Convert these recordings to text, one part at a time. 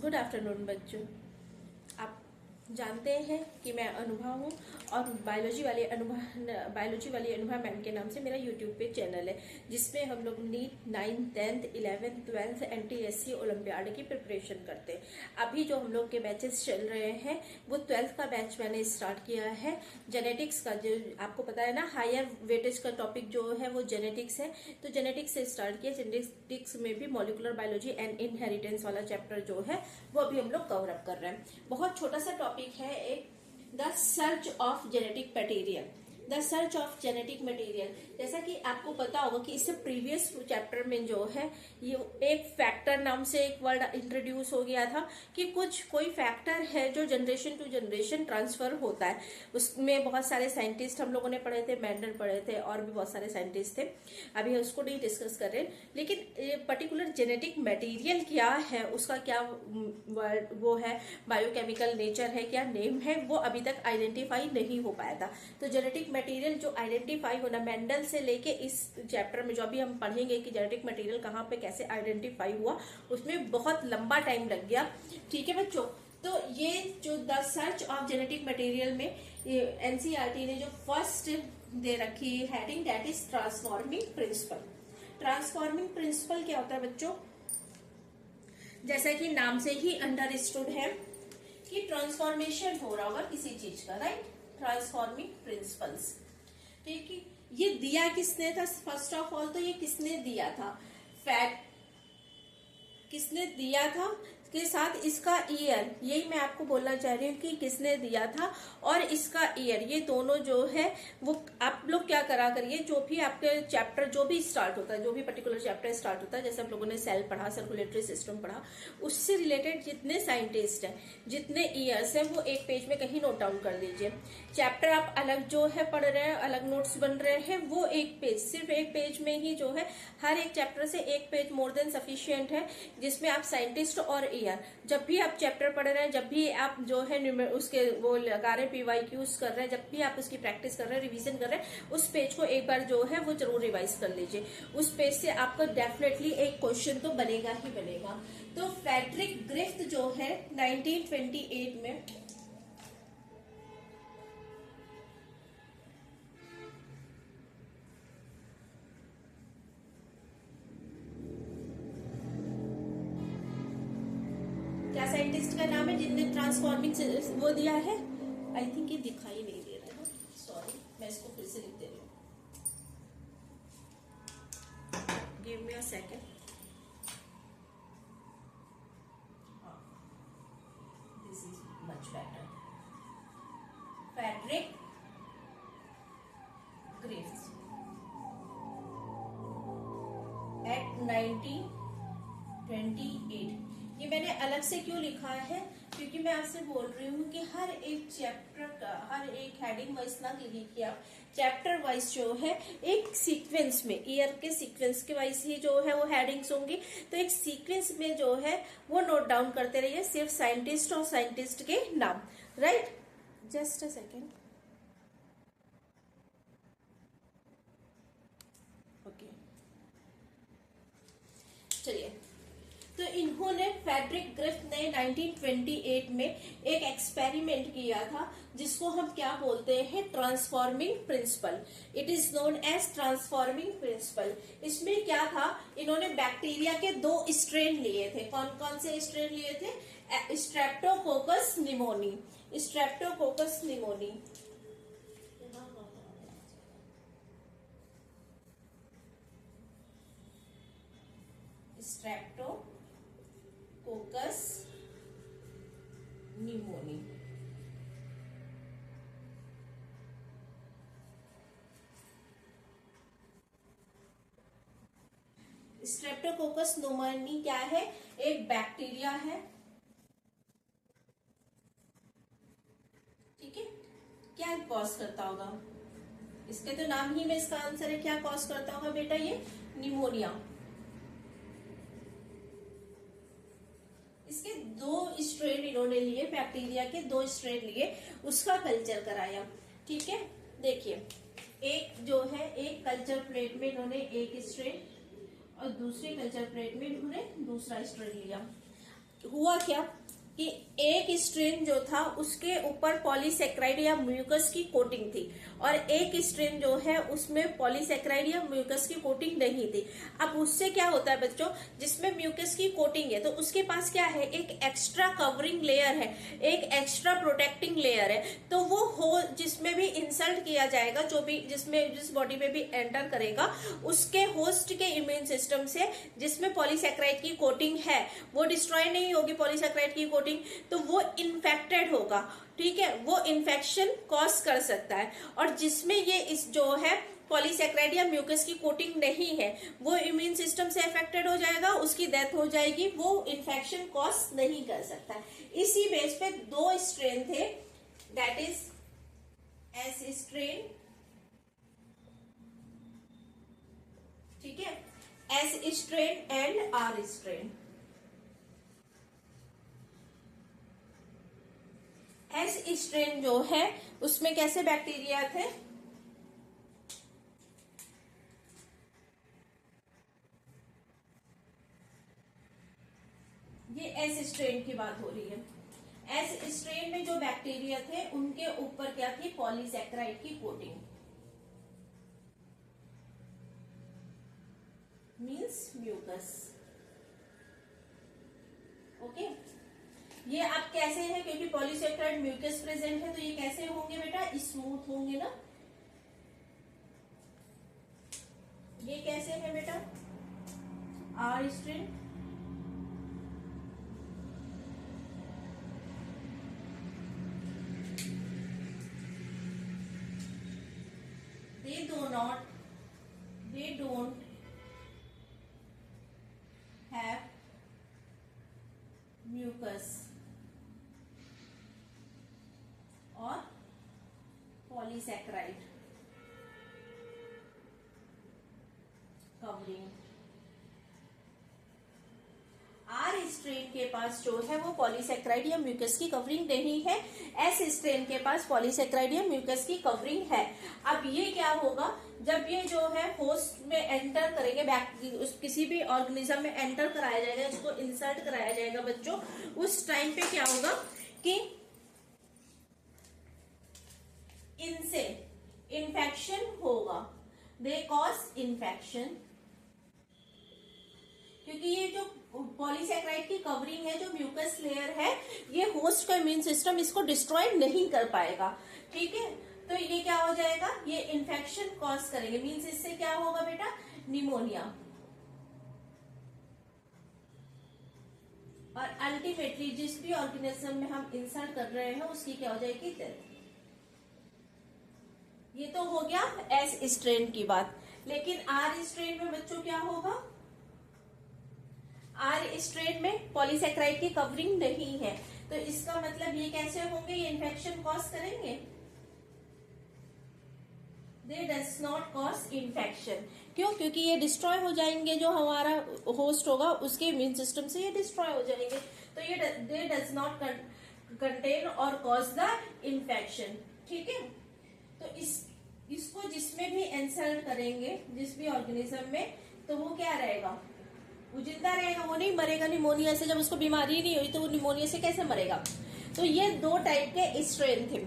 Good afternoon बच्चों। आप जानते हैं कि मैं अनुभव हूँ और बायोलॉजी वाली अनुभव मैम के नाम से मेरा यूट्यूब पे चैनल है, जिसमें हम लोग NEET 9th 10th 11th 12th NTSC Olympiad की प्रिपरेशन करते हैं। अभी जो हम लोग के बैचेस चल रहे हैं वो 12th का बैच मैंने स्टार्ट किया है। जेनेटिक्स का, जो आपको पता है ना, हायर वेटेज का टॉपिक जो है वो जेनेटिक्स है, तो जेनेटिक्स से स्टार्ट किया। जेनेटिक्स में भी मॉलिक्यूलर बायोलॉजी एंड इनहेरिटेंस वाला चैप्टर जो है वो अभी हम लोग कवर अप कर रहे हैं। बहुत छोटा सा टॉपिक है एक, the search of genetic material. The search of genetic material, जैसा कि आपको पता होगा कि इससे प्रीवियस चैप्टर में जो है ये एक फैक्टर नाम से एक वर्ड इंट्रोड्यूस हो गया था कि कोई फैक्टर है जो जनरेशन टू जनरेशन ट्रांसफर होता है। उसमें बहुत सारे साइंटिस्ट हम लोगों ने पढ़े थे, मेंडल पढ़े थे और भी बहुत सारे साइंटिस्ट थे। अभी उसको नहीं डिस्कस कर रहे, लेकिन पर्टिकुलर जेनेटिक मटेरियल क्या है, उसका क्या वो है, बायोकेमिकल नेचर है, क्या नेम है, वो अभी तक आइडेंटिफाई नहीं हो पाया था। तो जेनेटिक मटेरियल जो आइडेंटिफाई होना, मेंडल से लेके इस चैप्टर में जो अभी हम पढ़ेंगे कि जेनेटिक मटेरियल कहाँ पे कैसे आइडेंटिफाई हुआ, उसमें बहुत लंबा टाइम लग गया। ठीक है बच्चों, तो ये जो the search of genetic material में एनसीईआरटी ने जो फर्स्ट दे रखी heading, that is transforming principle. Transforming principle क्या होता है बच्चों? जैसा कि नाम से ही अंडरस्टूड है कि ट्रांसफॉर्मेशन हो रहा होगा किसी चीज का, राइट? Transforming principles. ठीक है, ये दिया किसने था? फर्स्ट ऑफ ऑल तो ये किसने दिया था? फैक्ट किसने दिया था के साथ इसका ईयर, यही मैं आपको बोलना चाह रही हूँ कि किसने दिया था और इसका ईयर, ये दोनों जो है वो आप लोग क्या करा करिए, जो भी आपके चैप्टर जो भी स्टार्ट होता है, जो भी पर्टिकुलर चैप्टर स्टार्ट होता है, जैसे हम लोगों ने सेल पढ़ा, सर्कुलेटरी सिस्टम पढ़ा, उससे रिलेटेड जितने साइंटिस्ट हैं, जितने ईयर्स हैं, वो एक पेज में कहीं नोट डाउन कर दीजिए। चैप्टर आप अलग जो है पढ़ रहे हैं, अलग नोट्स बन रहे हैं, वो एक पेज, सिर्फ एक पेज में ही जो है, हर एक चैप्टर से एक पेज मोर देन सफिशियंट है, जिसमें आप साइंटिस्ट और ईयर, जब भी आप चैप्टर पढ़ रहे हैं, जब भी आप जो है उसके वो लगा रहे हैं, PYQs कर रहे हैं, जब भी आप उसकी प्रैक्टिस कर रहे हैं, रिवीजन कर रहे हैं, उस पेज को एक बार जो है वो जरूर रिवाइज कर लीजिए। उस पेज से आपका डेफिनेटली एक क्वेश्चन तो बनेगा ही बनेगा। तो फ्रेडरिक ग्रिफ्थ जो है 1928 में क्या साइंटिस्ट का नाम है जिनने ट्रांसफॉर्मिंग वो दिया है? आई थिंक ये दिखाई नहीं दे रहा है, सॉरी, मैं इसको फिर से लिख दे रही हूँ। Give me a second. This is much better. Frederick Griffith at 1928। ये मैंने अलग से क्यों लिखा है? क्योंकि मैं आपसे बोल रही हूँ कि हर एक चैप्टर का, हर एक हेडिंग वाइज ना लिखिए आप, चैप्टर वाइज जो है एक सीक्वेंस में, ईयर के सीक्वेंस के वाइज ही जो है वो हेडिंग्स होंगी, तो एक सीक्वेंस में जो है वो नोट डाउन करते रहिए, सिर्फ साइंटिस्ट और साइंटिस्ट के नाम, right? Just a second. Okay, चलिए। तो इन्होंने, फ्रेडरिक ग्रिफ्थ ने 1928 में एक एक्सपेरिमेंट किया था जिसको हम क्या बोलते हैं? Transforming principle. It is known as transforming principle. इसमें क्या था, इन्होंने बैक्टीरिया के 2 स्ट्रेन लिए थे। कौन कौन से स्ट्रेन लिए थे? Streptococcus pneumoniae, Streptococcus pneumoniae, Streptococcus pneumoniae. Streptococcus pneumoniae क्या है? एक बैक्टीरिया है, ठीक है। क्या कॉज करता होगा? इसके तो नाम ही में इसका आंसर है, क्या कॉज करता होगा बेटा? ये निमोनिया। इसके 2 स्ट्रेन इन्होंने लिए, बैक्टीरिया के 2 स्ट्रेन लिए, उसका कल्चर कराया, ठीक है। देखिए, एक जो है, एक कल्चर प्लेट में इन्होंने एक स्ट्रेन और दूसरी कल्चर प्लेट में इन्होंने दूसरा स्ट्रेन लिया। हुआ क्या कि एक स्ट्रेन जो था उसके ऊपर पॉलीसेक्राइड या म्यूकस की कोटिंग थी और एक स्ट्रेन जो है उसमें पॉलीसेक्राइड या म्यूकस की कोटिंग नहीं थी। अब उससे क्या होता है बच्चों, जिसमें म्यूकस की कोटिंग है तो उसके पास क्या है, एक एक्स्ट्रा कवरिंग लेयर है, एक एक्स्ट्रा प्रोटेक्टिंग लेयर है। तो वो हो जिसमें भी इंसल्ट किया जाएगा, जो भी जिस बॉडी में भी एंटर करेगा, उसके होस्ट के इम्यून सिस्टम से जिसमें पॉलीसेक्राइड की कोटिंग है वो डिस्ट्रॉय नहीं होगी पॉलीसेक्राइड की कोटिंग, तो वो इन्फेक्टेड होगा। ठीक है, वो इन्फेक्शन कॉज कर सकता है। और जिसमें ये इस जो है पॉलीसेक्राइड या म्यूकस की कोटिंग नहीं है वो इम्यून सिस्टम से अफेक्टेड हो जाएगा, उसकी डेथ हो जाएगी, वो इन्फेक्शन कॉज नहीं कर सकता। इसी बेस पे दो स्ट्रेन थे, दैट इज एस स्ट्रेन, ठीक है, S strain and R strain. S strain जो है उसमें कैसे बैक्टीरिया थे, ये एस स्ट्रेन की बात हो रही है। एस स्ट्रेन में जो बैक्टीरिया थे उनके ऊपर क्या थी, पॉलीसेक्राइड की कोटिंग, मीन्स म्यूकस। ओके, ये अब कैसे है, क्योंकि पॉलीसेक्राइड म्यूकस प्रेजेंट है तो ये कैसे होंगे बेटा, स्मूथ होंगे ना। ये कैसे है बेटा, R strain, they don't have mucus और पॉलीसेक्राइड कवरिंग। आर स्ट्रेन के पास जो है वो पॉलीसेक्राइड या म्यूकस की कवरिंग नहीं है, एस स्ट्रेन के पास पॉलीसेक्राइड या म्यूकस की कवरिंग है। अब ये क्या होगा, जब ये जो है होस्ट में एंटर करेंगे, किसी भी ऑर्गेनिज्म में एंटर कराया जाएगा, इसको इंसर्ट कराया जाएगा बच्चों, उस टाइम पे क्या होगा कि इनसे इन्फेक्शन होगा, दे कॉज इन्फेक्शन, क्योंकि ये जो पॉलीसेक्राइड की कवरिंग है, जो म्यूकस लेयर है, ये होस्ट का इम्यून सिस्टम इसको डिस्ट्रॉय नहीं कर पाएगा। ठीक है, तो ये क्या हो जाएगा, ये इन्फेक्शन कॉज करेंगे, मीन्स इससे क्या होगा बेटा, निमोनिया, और अल्टीमेटली जिस भी ऑर्गेनिज्म में हम इंसर्ट कर रहे हैं उसकी क्या हो जाएगी, डेथ। ये तो हो गया एस स्ट्रेन की बात। लेकिन आर स्ट्रेन में बच्चों क्या होगा, आर स्ट्रेन में पॉलीसेक्राइड की कवरिंग नहीं है, तो इसका मतलब ये कैसे होंगे, ये इन्फेक्शन कॉज करेंगे, दे डज नॉट कॉज इन्फेक्शन। क्यों, क्योंकि ये डिस्ट्रॉय हो जाएंगे, जो हमारा होस्ट होगा उसके इम्यून सिस्टम से ये डिस्ट्रॉय हो जाएंगे, तो ये दे डज नॉट कंटेन और कॉज द इन्फेक्शन। ठीक है, तो इसको जिसमें भी इंसर्ट करेंगे, जिस भी ऑर्गेनिज्म में, तो वो क्या रहेगा, वो जिंदा रहेगा, वो नहीं मरेगा निमोनिया से। जब उसको बीमारी नहीं हुई तो वो निमोनिया से कैसे मरेगा। तो ये दो टाइप के स्ट्रेन थे।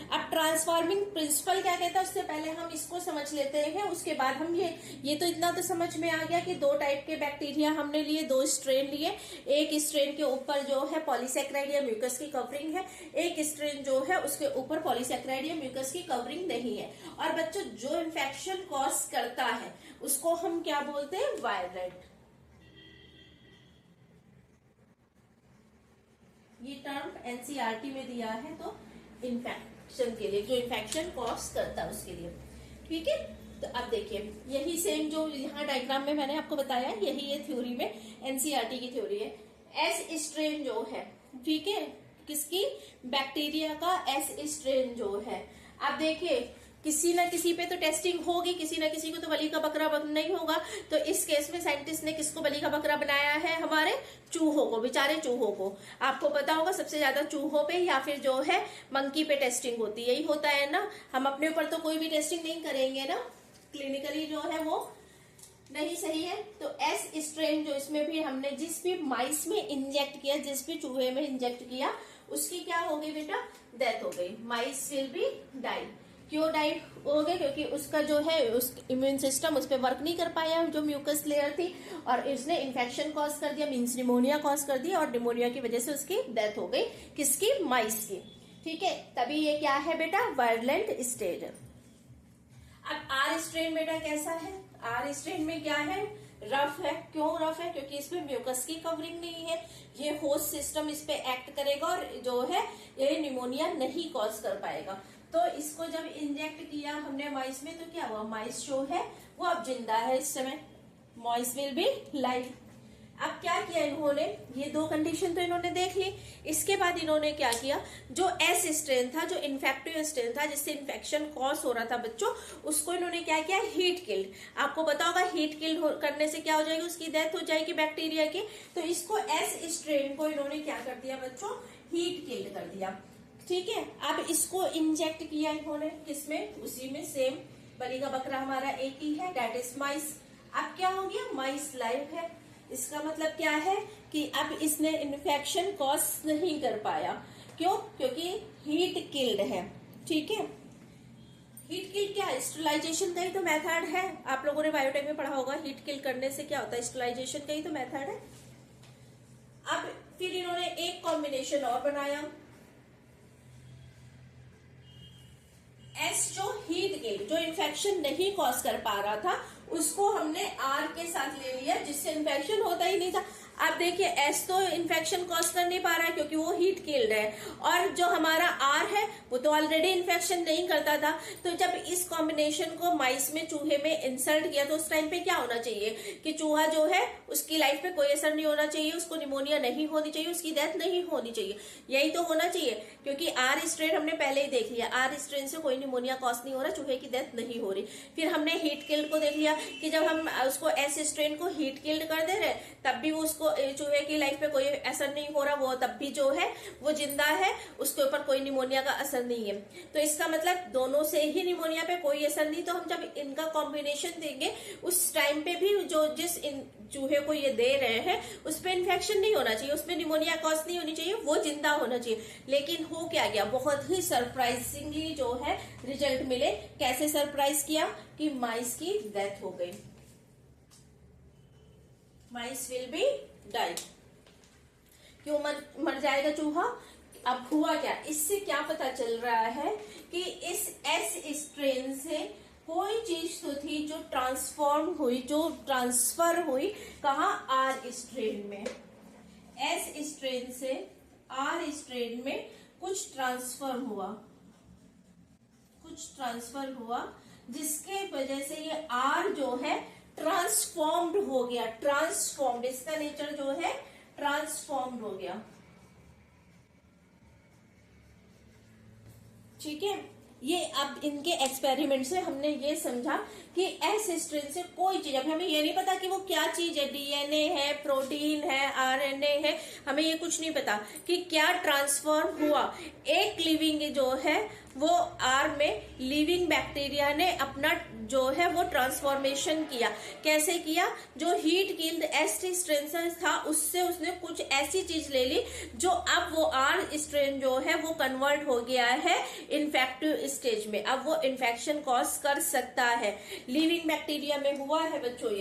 अब ट्रांसफॉर्मिंग प्रिंसिपल क्या कहता है, उससे पहले हम इसको समझ लेते हैं, उसके बाद हम ये तो इतना तो समझ में आ गया कि दो टाइप के बैक्टीरिया हमने लिए, दो स्ट्रेन लिए। एक स्ट्रेन के ऊपर जो है पॉलीसेक्राइड या म्यूकस की कवरिंग है, एक स्ट्रेन जो है उसके ऊपर पॉलीसेक्राइड या म्यूकस की कवरिंग नहीं है। और बच्चों, जो इन्फेक्शन कॉज करता है उसको हम क्या बोलते हैं, वायरेंट। ये टर्म एनसीईआरटी में दिया है, तो इन्फेक्शन के लिए, जो इन्फेक्शन कॉज करता है उसके लिए। ठीक है, तो अब देखिए, यही सेम जो यहाँ डायग्राम में मैंने आपको बताया, यही ये थ्योरी में एनसीईआरटी की थ्योरी है। एस स्ट्रेन जो है, ठीक है, किसकी, बैक्टीरिया का एस स्ट्रेन जो है। अब देखिए, किसी ना किसी पे तो टेस्टिंग होगी, किसी ना किसी को तो बलि का बकरा नहीं होगा। तो इस केस में साइंटिस्ट ने किसको बलि का बकरा बनाया है, हमारे चूहों को, बेचारे चूहों को। आपको पता होगा सबसे ज्यादा चूहों पे या फिर जो है मंकी पे टेस्टिंग होती है, यही होता है ना। हम अपने ऊपर तो कोई भी टेस्टिंग नहीं करेंगे ना, क्लिनिकली जो है वो नहीं सही है। तो एस स्ट्रेन जो इसमें भी हमने जिस भी माइस में इंजेक्ट किया, जिस भी चूहे में इंजेक्ट किया, उसकी क्या हो गई बेटा, डेथ हो गई। माइस विल बी डाई। क्यों डाई हो गए, क्योंकि उसका जो है उस इम्यून सिस्टम उस पर वर्क नहीं कर पाया, जो म्यूकस लेयर थी, और इसने इन्फेक्शन कॉज कर दिया, मीन्स निमोनिया कॉज कर दिया, और निमोनिया की वजह से उसकी डेथ हो गई। किसकी, माइस की। ठीक है, तभी ये क्या है बेटा, वायलेंट स्टेज। अब आर स्ट्रेन बेटा कैसा है, आर स्ट्रेन में क्या है, रफ है। क्यों रफ है, क्योंकि इसमें म्यूकस की कवरिंग नहीं है, ये होस्ट सिस्टम इस पे एक्ट करेगा और जो है ये निमोनिया नहीं कॉज कर पाएगा। तो इसको जब इंजेक्ट किया हमने माइस में, तो क्या हुआ, माइस जो है वो अब जिंदा है इस समय, माइस विल बी लाइव। अब क्या किया इन्होंने, ये दो कंडीशन तो इन्होंने देख ली। इसके बाद इन्होंने क्या किया, जो एस स्ट्रेन था, जो इन्फेक्टिव स्ट्रेन था, जिससे इन्फेक्शन कॉज हो रहा था बच्चों, उसको इन्होंने क्या किया, हीट किल्ड। आपको पता होगा हीट किल्ड करने से क्या हो जाएगी, उसकी डेथ हो जाएगी बैक्टीरिया की। तो इसको एस स्ट्रेन को इन्होंने क्या कर दिया बच्चों, हीट किल्ड कर दिया। ठीक है, अब इसको इंजेक्ट किया इन्होंने किसमें, उसी में सेम, बलि का बकरा हमारा एक ही है, दैट इज माइस। अब क्या हो गया, माइस लाइव है। इसका मतलब क्या है कि अब इसने इन्फेक्शन कॉज नहीं कर पाया। क्यों, क्योंकि हीट किल्ड है। ठीक है, हीट किल क्या है, स्टरलाइजेशन का ही तो मेथड है। आप लोगों ने बायोटेक में पढ़ा होगा, हीट किल करने से क्या होता है, स्टरलाइजेशन का ही तो मेथड है। अब फिर इन्होंने एक कॉम्बिनेशन और बनाया, एस जो हीट किल, जो इन्फेक्शन नहीं कॉज कर पा रहा था, उसको हमने आर के साथ ले लिया, जिससे इन्फेक्शन होता ही नहीं था। आप देखिए एस तो इन्फेक्शन कॉज कर नहीं पा रहा है क्योंकि वो हीट किल्ड है, और जो हमारा आर है वो तो ऑलरेडी इन्फेक्शन नहीं करता था। तो जब इस कॉम्बिनेशन को माइस में, चूहे में इंसर्ट किया, तो उस टाइम पे क्या होना चाहिए कि चूहा जो है उसकी लाइफ पे कोई असर नहीं होना चाहिए, उसको निमोनिया नहीं होनी चाहिए, उसकी डेथ नहीं होनी चाहिए, यही तो होना चाहिए। क्योंकि आर स्ट्रेन हमने पहले ही देख लिया, आर स्ट्रेन से कोई निमोनिया कॉज नहीं हो रहा, चूहे की डेथ नहीं हो रही। फिर हमने हीट किल्ड को देख लिया कि जब हम उसको एस स्ट्रेन को हीट किल्ड कर दे रहे तब भी वो उसको चूहे की लाइफ पे कोई असर नहीं हो रहा, वो तब भी जो है वो जिंदा है, उसके ऊपर कोई निमोनिया का असर नहीं है। तो इसका मतलब दोनों से ही निमोनिया पे कोई असर नहीं। तो हम जब इनका कॉम्बिनेशन देंगे उस टाइम पे भी जो जिस चूहे को ये दे रहे हैं उस पर इन्फेक्शन नहीं होना चाहिए, उसमें निमोनिया कॉज नहीं होनी चाहिए, वो जिंदा होना चाहिए। लेकिन हो क्या गया, बहुत ही सरप्राइजिंगली जो है रिजल्ट मिले। कैसे सरप्राइज किया कि माइस की डेथ हो गई, माइस विल बी डाई। क्यों मर जाएगा चूहा, अब हुआ क्या, इससे क्या पता चल रहा है कि इस एस स्ट्रेन से कोई चीज तो थी जो ट्रांसफॉर्म हुई, जो ट्रांसफर हुई, कहा, आर स्ट्रेन में। एस स्ट्रेन से आर स्ट्रेन में कुछ ट्रांसफर हुआ, कुछ ट्रांसफर हुआ, जिसके वजह से ये आर जो है ट्रांसफॉर्म्ड हो गया। ट्रांसफॉर्म्ड, इसका नेचर जो है ट्रांसफॉर्म्ड हो गया। ठीक है, ये अब इनके एक्सपेरिमेंट से हमने ये समझा कि एस स्ट्रेन से कोई चीज, अब हमें ये नहीं पता कि वो क्या चीज है, डीएनए है, प्रोटीन है, आरएनए है, हमें ये कुछ नहीं पता कि क्या ट्रांसफॉर्म हुआ। एक लिविंग जो है वो आर में लिविंग बैक्टीरिया ने अपना जो है वो ट्रांसफॉर्मेशन किया। कैसे किया, जो हीट किल्ड एस स्ट्रेन था उससे उसने कुछ ऐसी चीज ले ली जो अब वो आर स्ट्रेन जो है वो कन्वर्ट हो गया है इन्फेक्टिव स्टेज में, अब वो इन्फेक्शन कॉज कर सकता है। लिविंग बैक्टीरिया में हुआ है बच्चों,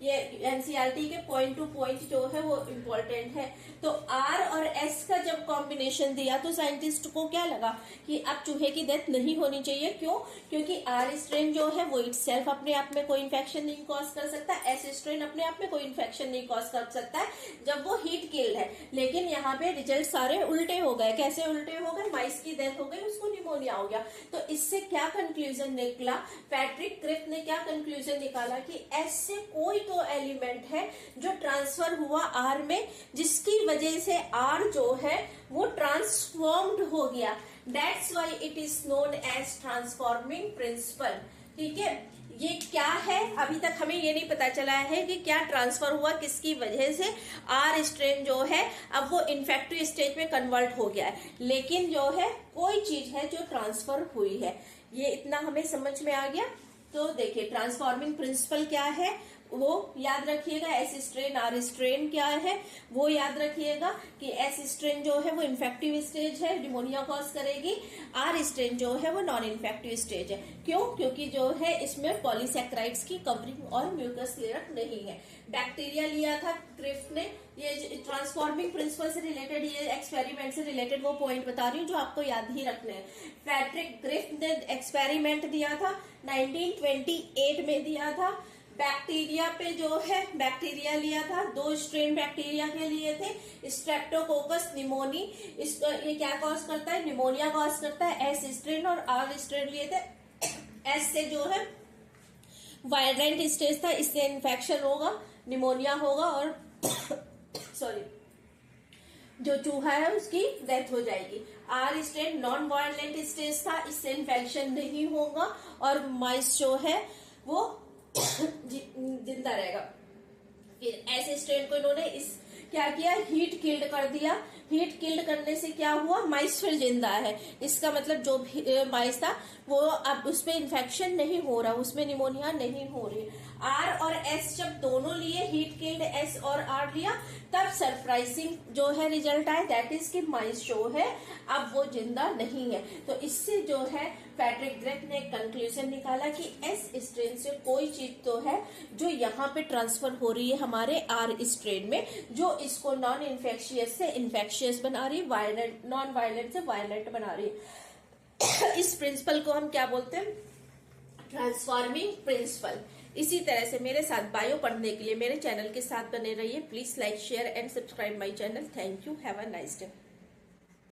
ये एनसीईआरटी के पॉइंट टू पॉइंट जो है वो इम्पोर्टेंट है। तो आर और एस का जब कॉम्बिनेशन दिया तो साइंटिस्ट को क्या लगा कि अब चूहे की डेथ नहीं होनी चाहिए। क्यों, क्योंकि आर स्ट्रेन जो है वो इटसेल्फ अपने आप में कोई इन्फेक्शन नहीं कॉज कर सकता, एस स्ट्रेन अपने आप में कोई इन्फेक्शन नहीं कॉज कर सकता है जब वो हीट किल्ड है। लेकिन यहाँ पे रिजल्ट सारे उल्टे हो गए। कैसे उल्टे हो गए, माइस की डेथ हो गई, उसको निमोनिया हो गया। तो इससे क्या कंक्लूजन निकला, पैट्रिक क्रिक ने क्या कंक्लूजन निकाला कि एस से कोई तो एलिमेंट है जो ट्रांसफर हुआ आर में, जिसकी वजह से आर जो है वो ट्रांसफॉर्म्ड हो गया। That's why it is known as transforming principle. ठीक है, ये क्या है, अभी तक हमें ये नहीं पता चला है कि क्या ट्रांसफर हुआ, किसकी वजह से आर स्ट्रेन जो है अब वो इन्फेक्टिव स्टेज में कन्वर्ट हो गया है। लेकिन जो है कोई चीज है जो ट्रांसफर हुई है, ये इतना हमें समझ में आ गया। तो देखिए ट्रांसफॉर्मिंग प्रिंसिपल क्या है, वो याद रखिएगा। एस स्ट्रेन आर स्ट्रेन क्या है वो याद रखिएगा कि एस स्ट्रेन जो है वो इन्फेक्टिव स्टेज है, निमोनिया कॉज करेगी। आर स्ट्रेन जो है वो नॉन इन्फेक्टिव स्टेज है। क्यों? क्योंकि जो है इसमें पॉलीसैकेराइड्स की कवरिंग और म्यूकस लेयर नहीं है। बैक्टीरिया लिया था क्रिफ्ट ने, ये ट्रांसफॉर्मिंग प्रिंसिपल से रिलेटेड, ये एक्सपेरिमेंट से रिलेटेड वो पॉइंट बता रही हूँ जो आपको याद ही रखने हैं। पैट्रिक ग्रिफ्ट ने एक्सपेरिमेंट दिया था 1928 में दिया था। बैक्टीरिया पे जो है बैक्टीरिया लिया था, 2 स्ट्रेन बैक्टीरिया के लिए थे, स्ट्रेप्टोकोकस निमोनी। इसको ये क्या कॉज करता है? निमोनिया कॉज करता है। एस स्ट्रेन और आर स्ट्रेन लिए थे। एस से जो है वायलेंट स्टेज था, इससे इन्फेक्शन होगा, निमोनिया होगा और सॉरी जो चूहा है उसकी डेथ हो जाएगी। R strain non violent stage था, इससे इन्फेक्शन नहीं होगा और माइस जो है वो जिंदा रहेगा। फिर ऐसे स्ट्रेन को इन्होंने क्या किया? हीट किल्ड कर दिया। हीट किल्ड करने से क्या हुआ? माइस फिर जिंदा है। इसका मतलब जो भी माइस था वो अब उसमें इन्फेक्शन नहीं हो रहा, उसमें निमोनिया नहीं हो रही। आर और एस जब दोनों लिए, हीट किल्ड एस और आर लिया, तब सरप्राइजिंग जो है रिजल्ट आया, दैट इज कि माइस जो है अब वो जिंदा नहीं है। तो इससे जो है पैट्रिक ग्रिफ्ट ने कंक्लूजन निकाला कि एस स्ट्रेन से कोई चीज तो है जो यहाँ पे ट्रांसफर हो रही है हमारे आर स्ट्रेन में, जो इसको नॉन इन्फेक्शियस से इन्फेक्शियस बना रही है, वायलेंट नॉन वायलेंट से वायलेंट बना रही है। इस प्रिंसिपल को हम क्या बोलते हैं? Transforming principal. इसी तरह से मेरे साथ बायो पढ़ने के लिए मेरे चैनल के साथ बने रहिए। Please like share and subscribe my channel. Thank you. Have a nice day.